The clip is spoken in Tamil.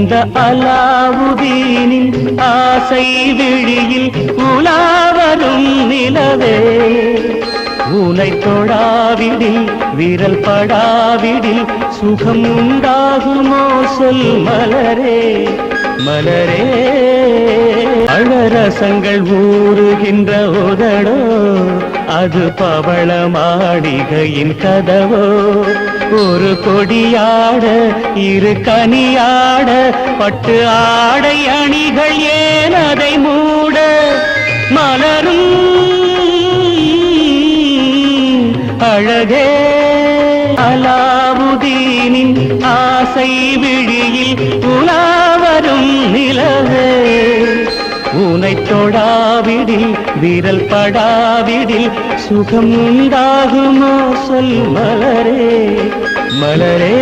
இந்த அலாவுதீனின் ஆசை விழியில் உலாவரும் நிலவே உனை தொடாவிடில் விரல் படாவிடில் சுகம் உண்டாகுமோ சொல் மலரே மலரே அழரசங்கள் ஊறுகின்ற உதடோ அது பவள மாளிகையின் கதவோ ஒரு கொடியாட இரு கனியாட பட்டு ஆடை அணிகள் ஏன் அதை மூட மலரும் அழகே அலாவுதீனின் ஆசை விழியில் உலாவரும் நிலவே உனை தொடாவிடில் விரல் படாவிடில் சுகம் உண்டாகுமோ சொல் மலரே மலரே